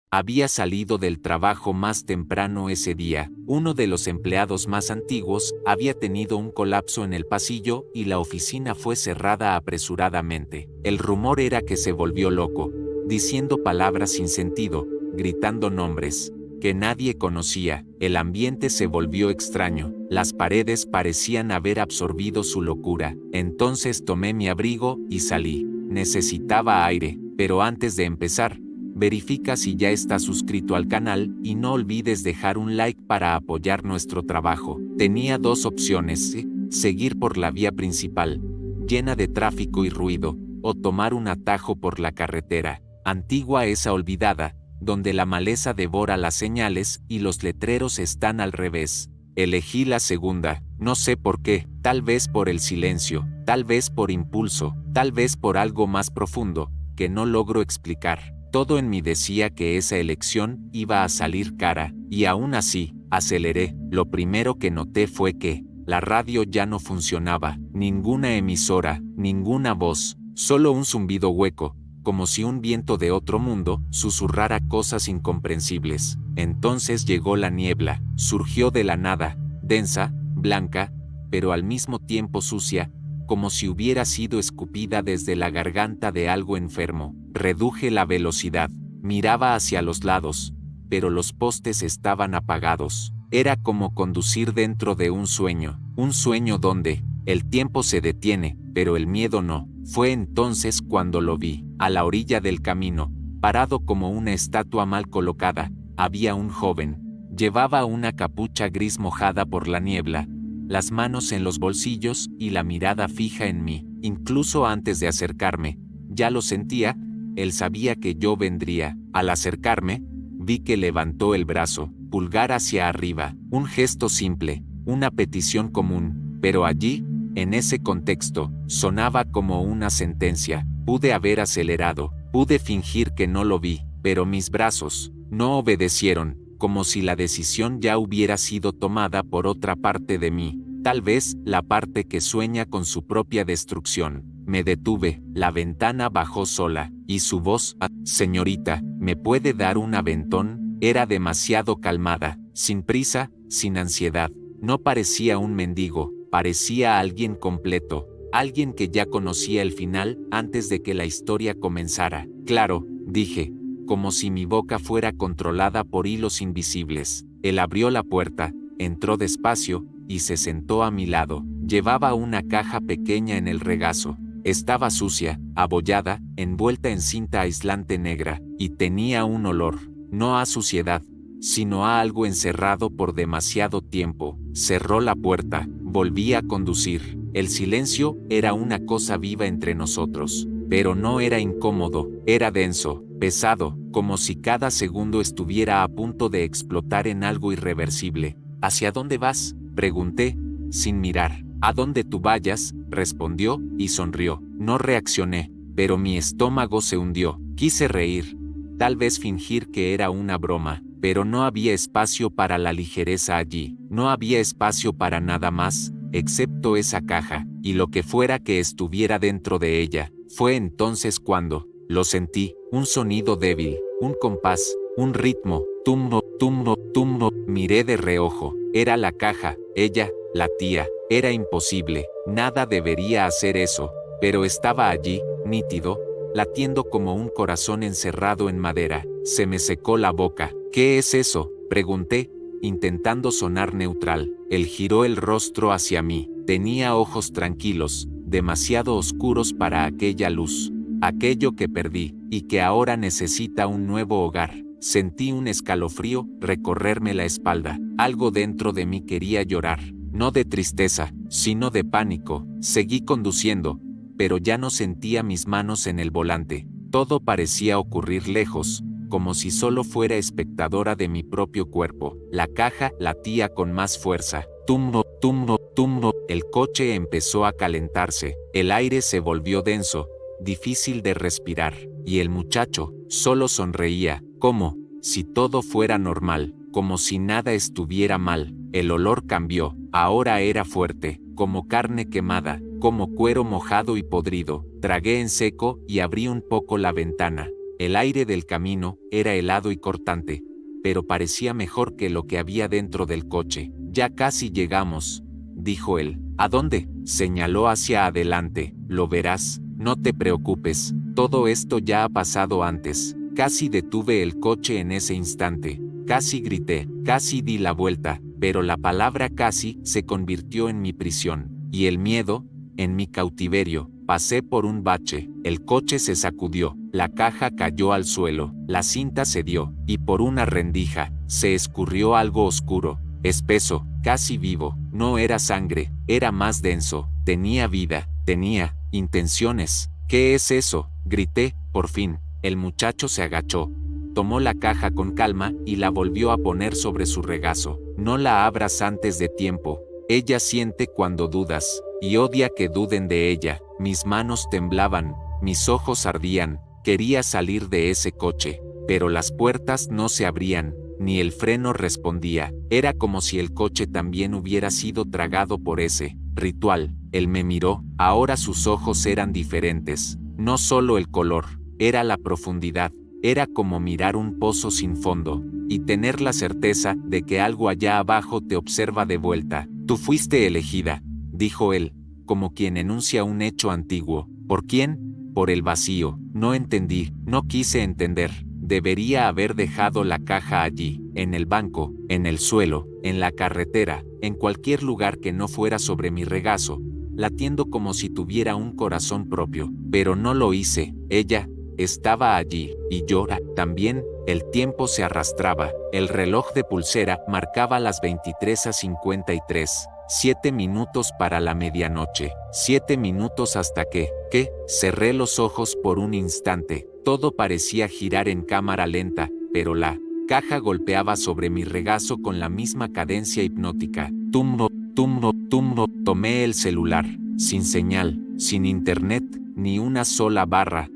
Había salido del trabajo más temprano ese día. Uno de los empleados más antiguos había tenido un colapso en el pasillo y la oficina fue cerrada apresuradamente. El rumor era que se volvió loco, diciendo palabras sin sentido, gritando nombres que nadie conocía. El ambiente se volvió extraño. Las paredes parecían haber absorbido su locura. Entonces tomé mi abrigo y salí. Necesitaba aire, pero antes de empezar, verifica si ya estás suscrito al canal y no olvides dejar un like para apoyar nuestro trabajo. Tenía dos opciones: seguir por la vía principal, llena de tráfico y ruido, o tomar un atajo por la carretera antigua esa olvidada, donde la maleza devora las señales y los letreros están al revés. Elegí la segunda, no sé por qué, tal vez por el silencio, tal vez por impulso, tal vez por algo más profundo, que no logro explicar. Todo en mí decía que esa elección iba a salir cara, y aún así, aceleré. Lo primero que noté fue que la radio ya no funcionaba, ninguna emisora, ninguna voz, solo un zumbido hueco, como si un viento de otro mundo susurrara cosas incomprensibles. Entonces llegó la niebla, surgió de la nada, densa, blanca, pero al mismo tiempo sucia, como si hubiera sido escupida desde la garganta de algo enfermo. Reduje la velocidad, miraba hacia los lados, pero los postes estaban apagados. Era como conducir dentro de un sueño donde el tiempo se detiene, pero el miedo no. Fue entonces cuando lo vi. A la orilla del camino, parado como una estatua mal colocada, había un joven. Llevaba una capucha gris mojada por la niebla, las manos en los bolsillos y la mirada fija en mí. Incluso antes de acercarme, ya lo sentía, él sabía que yo vendría. Al acercarme, vi que levantó el brazo, pulgar hacia arriba, un gesto simple, una petición común, pero allí, en ese contexto, sonaba como una sentencia. Pude haber acelerado, pude fingir que no lo vi, pero mis brazos no obedecieron, como si la decisión ya hubiera sido tomada por otra parte de mí, tal vez la parte que sueña con su propia destrucción. Me detuve, la ventana bajó sola, y su voz, señorita, ¿me puede dar un aventón? Era demasiado calmada, sin prisa, sin ansiedad. No parecía un mendigo, parecía alguien completo, alguien que ya conocía el final antes de que la historia comenzara. Claro, dije, como si mi boca fuera controlada por hilos invisibles. Él abrió la puerta, entró despacio, y se sentó a mi lado. Llevaba una caja pequeña en el regazo. Estaba sucia, abollada, envuelta en cinta aislante negra, y tenía un olor, no a suciedad, sino a algo encerrado por demasiado tiempo. Cerró la puerta, volví a conducir. El silencio era una cosa viva entre nosotros, pero no era incómodo, era denso, pesado, como si cada segundo estuviera a punto de explotar en algo irreversible. ¿Hacia dónde vas?, pregunté, sin mirar. A donde tú vayas, respondió, y sonrió. No reaccioné, pero mi estómago se hundió. Quise reír, tal vez fingir que era una broma, pero no había espacio para la ligereza allí. No había espacio para nada más, excepto esa caja, y lo que fuera que estuviera dentro de ella. Fue entonces cuando lo sentí, un sonido débil, un compás, un ritmo, tumbo, tumbo, tumbo. Miré de reojo, era la caja, ella, la tía. Era imposible, nada debería hacer eso, pero estaba allí, nítido, latiendo como un corazón encerrado en madera. Se me secó la boca. ¿Qué es eso?, pregunté, intentando sonar neutral. Él giró el rostro hacia mí. Tenía ojos tranquilos, demasiado oscuros para aquella luz. Aquello que perdí, y que ahora necesita un nuevo hogar. Sentí un escalofrío recorrerme la espalda. Algo dentro de mí quería llorar. No de tristeza, sino de pánico. Seguí conduciendo, pero ya no sentía mis manos en el volante. Todo parecía ocurrir lejos, como si solo fuera espectadora de mi propio cuerpo. La caja latía con más fuerza. Tumbo, tumbo, tumbo. El coche empezó a calentarse. El aire se volvió denso, difícil de respirar, y el muchacho solo sonreía, como si todo fuera normal, como si nada estuviera mal. El olor cambió, ahora era fuerte, como carne quemada, como cuero mojado y podrido. Tragué en seco y abrí un poco la ventana. El aire del camino era helado y cortante, pero parecía mejor que lo que había dentro del coche. Ya casi llegamos, dijo él. ¿A dónde? Señaló hacia adelante. Lo verás, no te preocupes, todo esto ya ha pasado antes. Casi detuve el coche en ese instante. Casi grité, casi di la vuelta, pero la palabra casi se convirtió en mi prisión, y el miedo, en mi cautiverio. Pasé por un bache, el coche se sacudió, la caja cayó al suelo, la cinta cedió, y por una rendija, se escurrió algo oscuro, espeso, casi vivo. No era sangre, era más denso, tenía vida, tenía intenciones. ¿Qué es eso?, grité, por fin. El muchacho se agachó, tomó la caja con calma y la volvió a poner sobre su regazo. No la abras antes de tiempo. Ella siente cuando dudas, y odia que duden de ella. Mis manos temblaban, mis ojos ardían, quería salir de ese coche, pero las puertas no se abrían, ni el freno respondía. Era como si el coche también hubiera sido tragado por ese ritual. Él me miró, ahora sus ojos eran diferentes, no solo el color, era la profundidad. Era como mirar un pozo sin fondo, y tener la certeza de que algo allá abajo te observa de vuelta. Tú fuiste elegida, dijo él, como quien enuncia un hecho antiguo. ¿Por quién? Por el vacío. No entendí, no quise entender. Debería haber dejado la caja allí, en el banco, en el suelo, en la carretera, en cualquier lugar que no fuera sobre mi regazo, latiendo como si tuviera un corazón propio. Pero no lo hice. Ella estaba allí, y yo también. El tiempo se arrastraba, el reloj de pulsera marcaba las 23:53, 7 minutos para la medianoche, 7 minutos hasta que, cerré los ojos por un instante. Todo parecía girar en cámara lenta, pero la caja golpeaba sobre mi regazo con la misma cadencia hipnótica. Tumbo, tumbo, tumbo. Tomé el celular, sin señal, sin internet, ni una sola barra,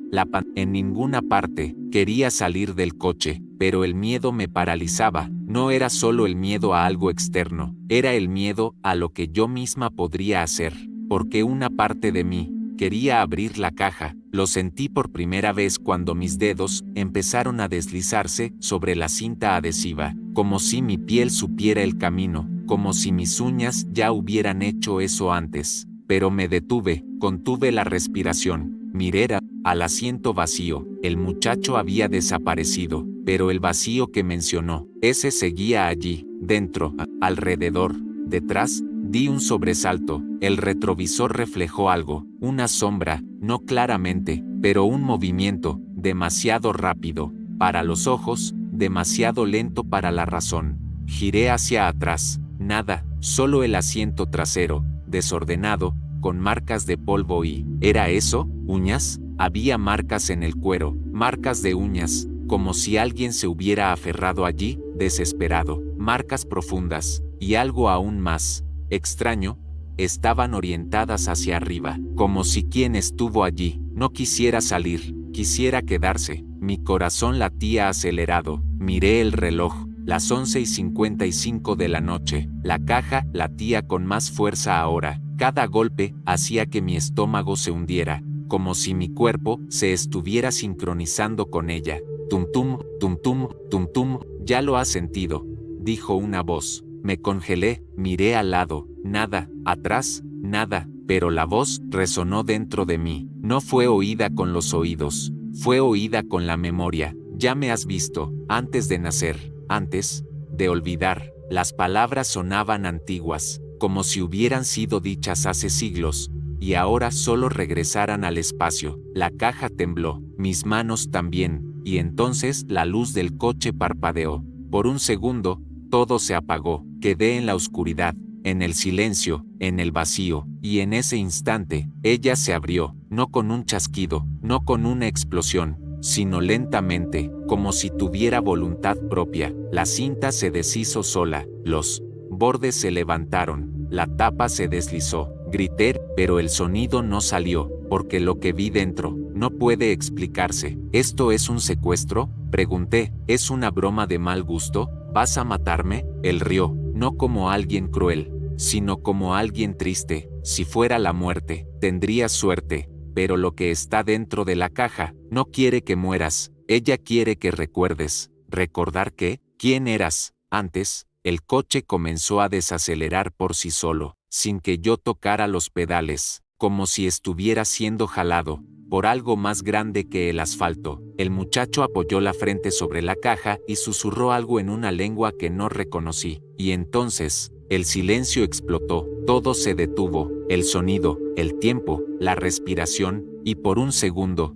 en ninguna parte. Quería salir del coche, pero el miedo me paralizaba. No era solo el miedo a algo externo, era el miedo a lo que yo misma podría hacer, porque una parte de mí quería abrir la caja. Lo sentí por primera vez cuando mis dedos empezaron a deslizarse sobre la cinta adhesiva, como si mi piel supiera el camino, como si mis uñas ya hubieran hecho eso antes. Pero me detuve, contuve la respiración, miré al asiento vacío. El muchacho había desaparecido, pero el vacío que mencionó, ese seguía allí, dentro, alrededor, detrás. Di un sobresalto, el retrovisor reflejó algo, una sombra, no claramente, pero un movimiento, demasiado rápido para los ojos, demasiado lento para la razón. Giré hacia atrás, nada, solo el asiento trasero, desordenado, con marcas de polvo y... ¿Era eso? ¿Uñas? Había marcas en el cuero, marcas de uñas, como si alguien se hubiera aferrado allí, desesperado, marcas profundas, y algo aún más extraño, estaban orientadas hacia arriba, como si quien estuvo allí no quisiera salir, quisiera quedarse. Mi corazón latía acelerado, miré el reloj, las 11:55 de la noche, la caja latía con más fuerza ahora, cada golpe hacía que mi estómago se hundiera, como si mi cuerpo se estuviera sincronizando con ella. Tum tum, tum tum, tum tum. Ya lo has sentido, dijo una voz. Me congelé, miré al lado, nada, atrás, nada, pero la voz resonó dentro de mí. No fue oída con los oídos, fue oída con la memoria. Ya me has visto, antes de nacer, antes de olvidar. Las palabras sonaban antiguas, como si hubieran sido dichas hace siglos, y ahora solo regresaran al espacio. La caja tembló, mis manos también, y entonces la luz del coche parpadeó. Por un segundo, todo se apagó. Quedé en la oscuridad, en el silencio, en el vacío, y en ese instante, ella se abrió, no con un chasquido, no con una explosión, sino lentamente, como si tuviera voluntad propia. La cinta se deshizo sola, los bordes se levantaron, la tapa se deslizó. Grité, pero el sonido no salió, porque lo que vi dentro no puede explicarse. ¿Esto es un secuestro?, pregunté. ¿Es una broma de mal gusto? ¿Vas a matarme? Él rió, no como alguien cruel, sino como alguien triste. Si fuera la muerte, tendrías suerte, pero lo que está dentro de la caja no quiere que mueras. Ella quiere que recuerdes. ¿Recordar qué? ¿Quién eras? Antes, el coche comenzó a desacelerar por sí solo, sin que yo tocara los pedales, como si estuviera siendo jalado por algo más grande que el asfalto. El muchacho apoyó la frente sobre la caja y susurró algo en una lengua que no reconocí, y entonces, el silencio explotó, todo se detuvo, el sonido, el tiempo, la respiración, y por un segundo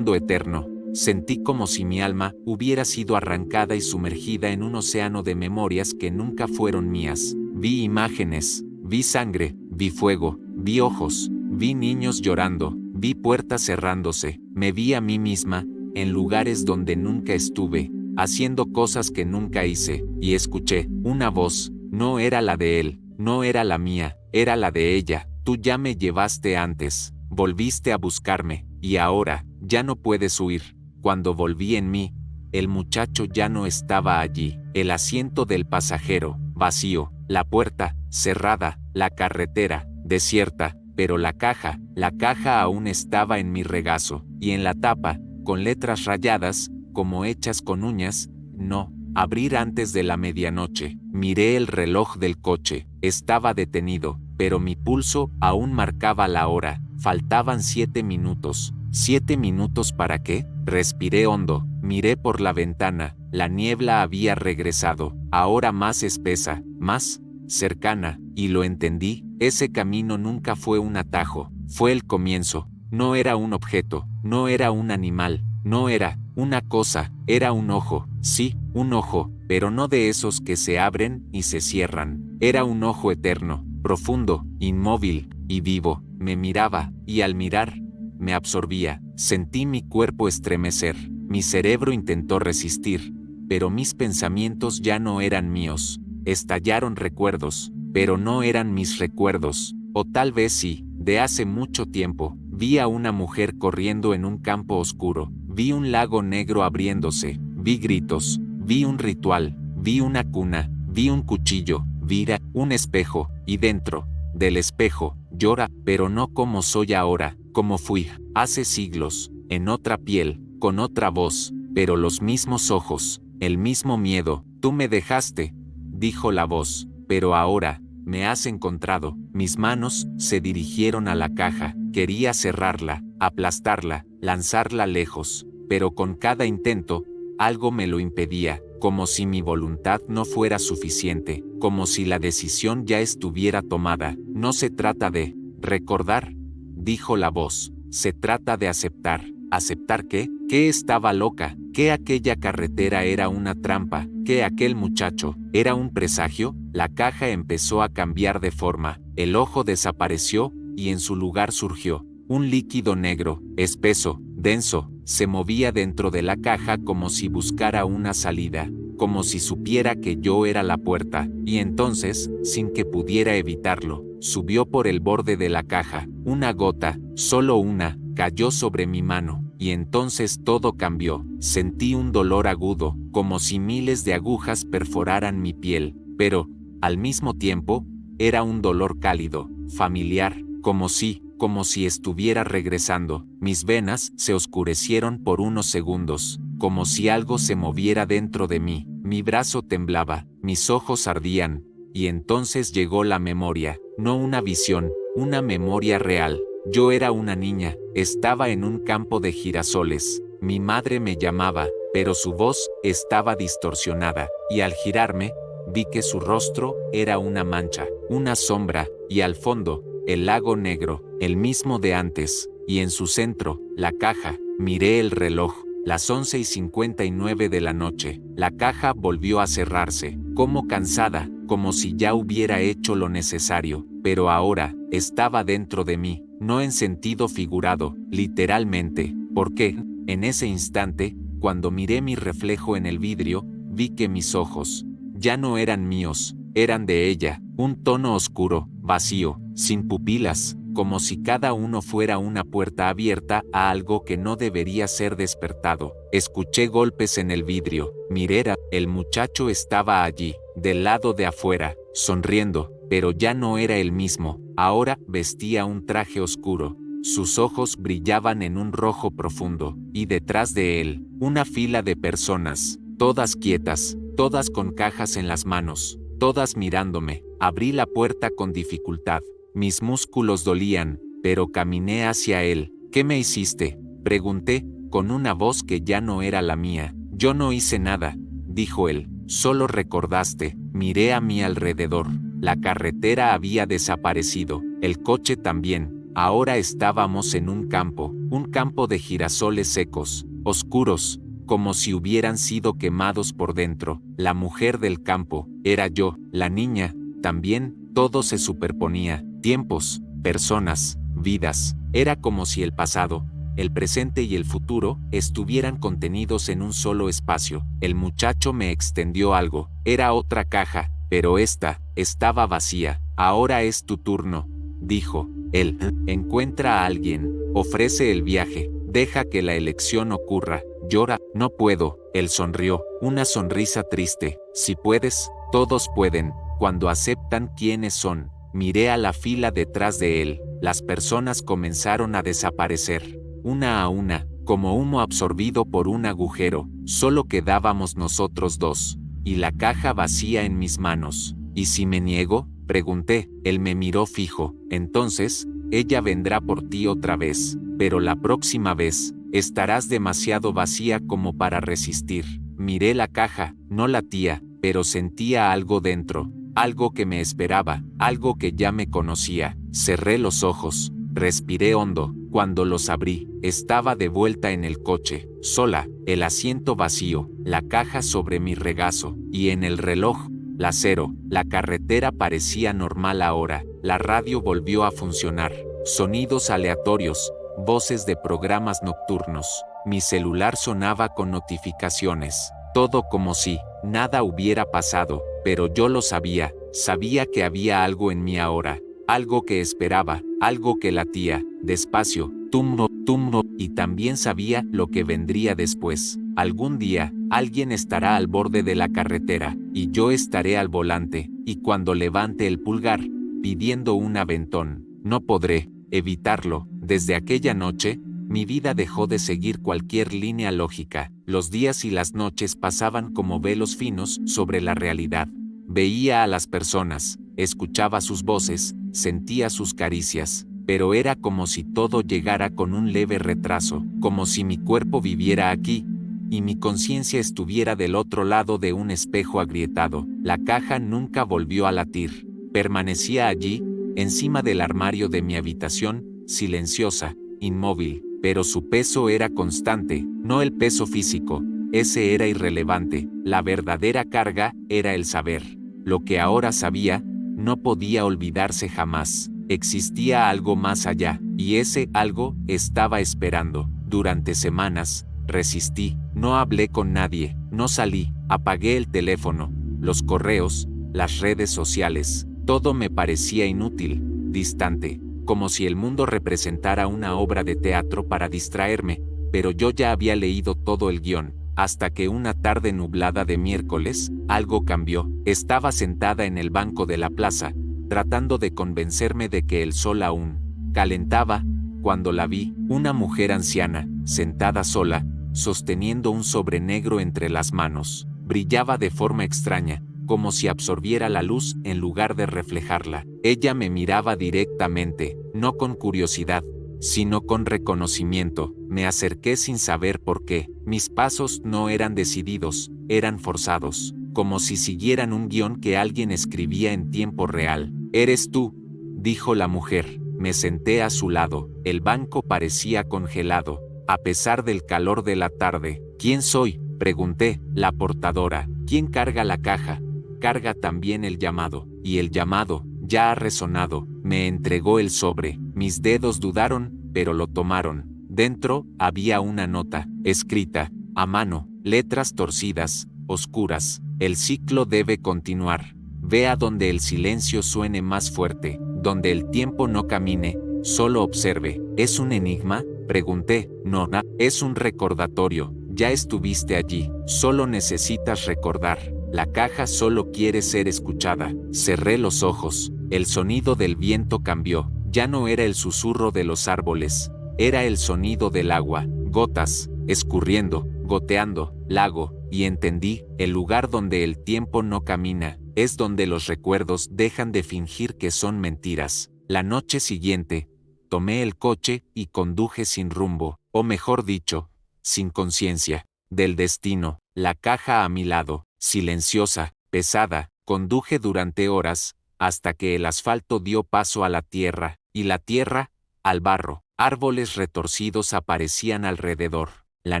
eterno, sentí como si mi alma hubiera sido arrancada y sumergida en un océano de memorias que nunca fueron mías. Vi imágenes, vi sangre, vi fuego, vi ojos, vi niños llorando, vi puertas cerrándose, me vi a mí misma, en lugares donde nunca estuve, haciendo cosas que nunca hice, y escuché una voz. No era la de él, no era la mía, era la de ella. Tú ya me llevaste antes, volviste a buscarme, y ahora, ya no puedes huir. Cuando volví en mí, el muchacho ya no estaba allí, el asiento del pasajero, vacío, la puerta, cerrada, la carretera, desierta, pero la caja aún estaba en mi regazo, y en la tapa, con letras rayadas, como hechas con uñas, no, abrir antes de la medianoche. Miré el reloj del coche, estaba detenido, pero mi pulso aún marcaba la hora, faltaban 7 minutos. ¿7 minutos para qué? Respiré hondo, miré por la ventana, la niebla había regresado, ahora más espesa, más cercana, y lo entendí, ese camino nunca fue un atajo, fue el comienzo, no era un objeto, no era un animal, no era una cosa, era un ojo, sí, un ojo, pero no de esos que se abren y se cierran, era un ojo eterno, profundo, inmóvil y vivo, me miraba, y al mirar, me absorbía, sentí mi cuerpo estremecer, mi cerebro intentó resistir, pero mis pensamientos ya no eran míos, estallaron recuerdos, pero no eran mis recuerdos, o tal vez sí, de hace mucho tiempo, vi a una mujer corriendo en un campo oscuro, vi un lago negro abriéndose, vi gritos, vi un ritual, vi una cuna, vi un cuchillo, vi un espejo, y dentro del espejo, llora, pero no como soy ahora, como fui, hace siglos, en otra piel, con otra voz, pero los mismos ojos, el mismo miedo. Tú me dejaste, dijo la voz, pero ahora, me has encontrado. Mis manos se dirigieron a la caja, quería cerrarla, aplastarla, lanzarla lejos, pero con cada intento, algo me lo impedía, como si mi voluntad no fuera suficiente, como si la decisión ya estuviera tomada. No se trata de recordar, dijo la voz, se trata de aceptar. ¿Aceptar qué? Que estaba loca, que aquella carretera era una trampa, que aquel muchacho era un presagio. La caja empezó a cambiar de forma, el ojo desapareció, y en su lugar surgió un líquido negro, espeso, denso, se movía dentro de la caja como si buscara una salida, como si supiera que yo era la puerta, y entonces, sin que pudiera evitarlo, subió por el borde de la caja, una gota, solo una, cayó sobre mi mano, y entonces todo cambió. Sentí un dolor agudo, como si miles de agujas perforaran mi piel, pero, al mismo tiempo, era un dolor cálido, familiar, como si estuviera regresando. Mis venas se oscurecieron por unos segundos, como si algo se moviera dentro de mí. Mi brazo temblaba, mis ojos ardían, y entonces llegó la memoria, no una visión, una memoria real. Yo era una niña, estaba en un campo de girasoles, mi madre me llamaba, pero su voz estaba distorsionada, y al girarme, vi que su rostro era una mancha, una sombra, y al fondo, el lago negro, el mismo de antes, y en su centro, la caja. Miré el reloj, las 11:59 de la noche, la caja volvió a cerrarse, como cansada, como si ya hubiera hecho lo necesario, pero ahora, estaba dentro de mí, no en sentido figurado, literalmente, porque, en ese instante, cuando miré mi reflejo en el vidrio, vi que mis ojos ya no eran míos, eran de ella, un tono oscuro, vacío, sin pupilas, como si cada uno fuera una puerta abierta a algo que no debería ser despertado. Escuché golpes en el vidrio, miré, el muchacho estaba allí, del lado de afuera, sonriendo, pero ya no era el mismo, ahora vestía un traje oscuro, Sus ojos brillaban en un rojo profundo, y detrás de él, una fila de personas, todas quietas, todas con cajas en las manos, todas mirándome. Abrí la puerta con dificultad. Mis músculos dolían, pero caminé hacia él. ¿Qué me hiciste?, pregunté, con una voz que ya no era la mía. Yo no hice nada, dijo él, solo recordaste. Miré a mi alrededor. La carretera había desaparecido, el coche también. Ahora estábamos en un campo de girasoles secos, oscuros, como si hubieran sido quemados por dentro. La mujer del campo, era yo, la niña, también. Todo se superponía, tiempos, personas, vidas. Era como si el pasado, el presente y el futuro estuvieran contenidos en un solo espacio. El muchacho me extendió algo. Era otra caja, pero esta estaba vacía. Ahora es tu turno, dijo él. Encuentra a alguien, ofrece el viaje, deja que la elección ocurra. Llora. No puedo. Él sonrió, una sonrisa triste. Si puedes, todos pueden, cuando aceptan quiénes son. Miré a la fila detrás de él. Las personas comenzaron a desaparecer, una a una, como humo absorbido por un agujero. Solo quedábamos nosotros dos, y la caja vacía en mis manos. ¿Y si me niego?, pregunté. Él me miró fijo. Entonces, ella vendrá por ti otra vez, pero la próxima vez, estarás demasiado vacía como para resistir. Miré la caja, no latía, pero sentía algo dentro, algo que me esperaba, algo que ya me conocía. Cerré los ojos, respiré hondo. Cuando los abrí, estaba de vuelta en el coche, sola, el asiento vacío, la caja sobre mi regazo, y en el reloj, las 0. La carretera parecía normal ahora. La radio volvió a funcionar. Sonidos aleatorios, voces de programas nocturnos. Mi celular sonaba con notificaciones. Todo como si nada hubiera pasado, pero yo lo sabía. Sabía que había algo en mí ahora, algo que esperaba, algo que latía, despacio, tumbo, tumbo, y también sabía lo que vendría después. Algún día, alguien estará al borde de la carretera, y yo estaré al volante, y cuando levante el pulgar, pidiendo un aventón, no podré evitarlo. Desde aquella noche, mi vida dejó de seguir cualquier línea lógica. Los días y las noches pasaban como velos finos sobre la realidad. Veía a las personas, escuchaba sus voces, sentía sus caricias, pero era como si todo llegara con un leve retraso, como si mi cuerpo viviera aquí, y mi conciencia estuviera del otro lado de un espejo agrietado. La caja nunca volvió a latir. Permanecía allí, encima del armario de mi habitación, silenciosa, inmóvil, pero su peso era constante, no el peso físico. Ese era irrelevante. La verdadera carga era el saber. Lo que ahora sabía, no podía olvidarse jamás. Existía algo más allá, y ese algo estaba esperando. Durante semanas, resistí, no hablé con nadie, no salí, apagué el teléfono, los correos, las redes sociales. Todo me parecía inútil, distante, como si el mundo representara una obra de teatro para distraerme, pero yo ya había leído todo el guión. Hasta que una tarde nublada de miércoles, algo cambió. Estaba sentada en el banco de la plaza, tratando de convencerme de que el sol aún calentaba, cuando la vi, una mujer anciana, sentada sola, sosteniendo un sobre negro entre las manos. Brillaba de forma extraña, como si absorbiera la luz en lugar de reflejarla. Ella me miraba directamente, no con curiosidad, sino con reconocimiento. Me acerqué sin saber por qué. Mis pasos no eran decididos, eran forzados, como si siguieran un guión que alguien escribía en tiempo real. «¿Eres tú?», dijo la mujer. Me senté a su lado. El banco parecía congelado, a pesar del calor de la tarde. «¿Quién soy?», pregunté. «La portadora». «¿Quién carga la caja?». «Carga también el llamado». «Y el llamado ya ha resonado». Me entregó el sobre. Mis dedos dudaron, pero lo tomaron. Dentro había una nota, escrita a mano, letras torcidas, oscuras. «El ciclo debe continuar. Vea donde el silencio suene más fuerte, donde el tiempo no camine, solo observe». «¿Es un enigma?», pregunté. «No, es un recordatorio. Ya estuviste allí, solo necesitas recordar. La caja solo quiere ser escuchada». Cerré los ojos. El sonido del viento cambió, Ya no era el susurro de los árboles, era el sonido del agua, gotas, escurriendo, goteando, lago, y entendí, el lugar donde el tiempo no camina, es donde los recuerdos dejan de fingir que son mentiras. La noche siguiente, tomé el coche y conduje sin rumbo, o mejor dicho, sin conciencia, del destino, la caja a mi lado, silenciosa, pesada, conduje durante horas, hasta que el asfalto dio paso a la tierra, y la tierra, al barro. Árboles retorcidos aparecían alrededor. La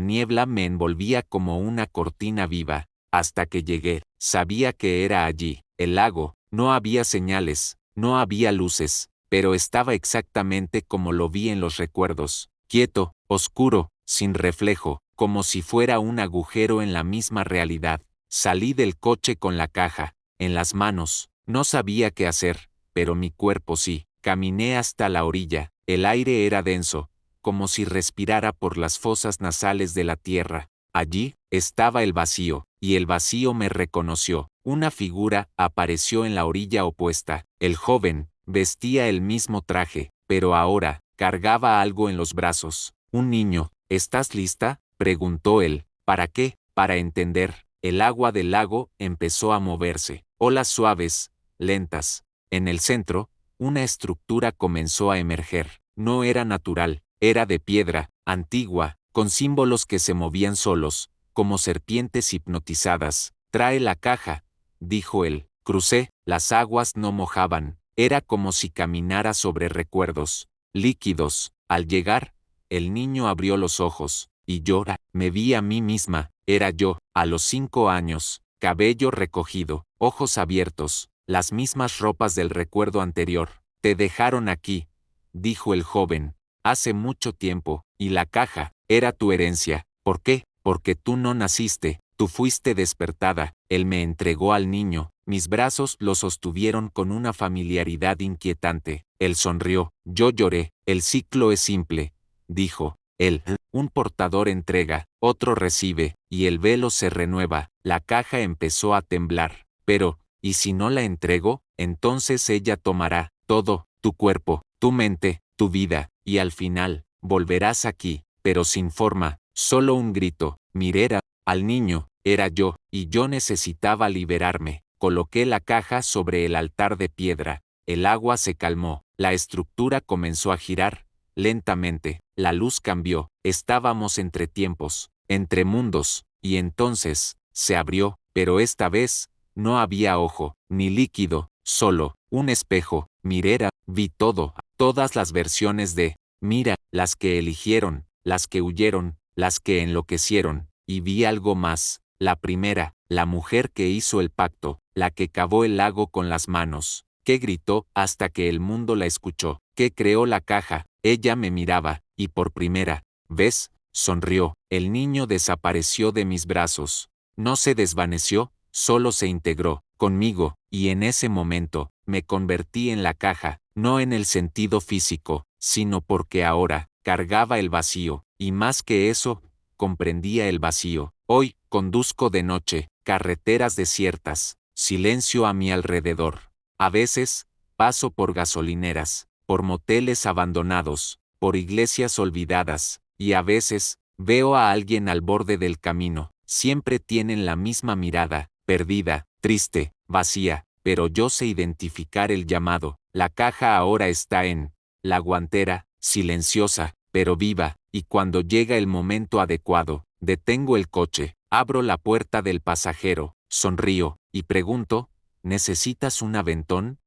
niebla me envolvía como una cortina viva, hasta que llegué. Sabía que era allí, el lago. No había señales, no había luces, pero estaba exactamente como lo vi en los recuerdos, quieto, oscuro, sin reflejo, como si fuera un agujero en la misma realidad. Salí del coche con la caja en las manos. No sabía qué hacer, pero mi cuerpo sí. Caminé hasta la orilla. El aire era denso, como si respirara por las fosas nasales de la tierra. Allí estaba el vacío, y el vacío me reconoció. Una figura apareció en la orilla opuesta. El joven vestía el mismo traje, pero ahora cargaba algo en los brazos. Un niño. ¿Estás lista?, preguntó él. ¿Para qué? Para entender. El agua del lago empezó a moverse. Olas suaves, lentas. En el centro, una estructura comenzó a emerger. No era natural, era de piedra, antigua, con símbolos que se movían solos, como serpientes hipnotizadas. Trae la caja, dijo él. Crucé, las aguas no mojaban. Era como si caminara sobre recuerdos líquidos. Al llegar, el niño abrió los ojos, y llora. Me vi a mí misma. Era yo, a los 5 años, cabello recogido, ojos abiertos, las mismas ropas del recuerdo anterior. Te dejaron aquí, dijo el joven, hace mucho tiempo, y la caja era tu herencia. ¿Por qué? Porque tú no naciste, tú fuiste despertada. Él me entregó al niño, mis brazos lo sostuvieron con una familiaridad inquietante. Él sonrió, yo lloré. El ciclo es simple, dijo. Él, un portador entrega, otro recibe, y el velo se renueva. La caja empezó a temblar. Pero, ¿y si no la entrego? Entonces ella tomará todo, tu cuerpo, tu mente, tu vida, y al final, volverás aquí, pero sin forma, solo un grito. Miré al niño, era yo, y yo necesitaba liberarme. Coloqué la caja sobre el altar de piedra. El agua se calmó, la estructura comenzó a girar. Lentamente, la luz cambió. Estábamos entre tiempos, entre mundos, y entonces, se abrió, pero esta vez, no había ojo, ni líquido, solo, un espejo. Miré, vi todo, todas las versiones de, mira, las que eligieron, las que huyeron, las que enloquecieron, y vi algo más. La primera, la mujer que hizo el pacto, la que cavó el lago con las manos, que gritó hasta que el mundo la escuchó, que creó la caja. Ella me miraba, y por primera vez, sonrió. El niño desapareció de mis brazos. No se desvaneció, solo se integró conmigo, y en ese momento, me convertí en la caja, no en el sentido físico, sino porque ahora, cargaba el vacío, y más que eso, comprendía el vacío. Hoy, conduzco de noche, carreteras desiertas, silencio a mi alrededor. A veces, paso por gasolineras, por moteles abandonados, por iglesias olvidadas, y a veces, veo a alguien al borde del camino. Siempre tienen la misma mirada, perdida, triste, vacía, pero yo sé identificar el llamado. La caja ahora está en la guantera, silenciosa, pero viva, y cuando llega el momento adecuado, detengo el coche, abro la puerta del pasajero, sonrío, y pregunto, ¿necesitas un aventón?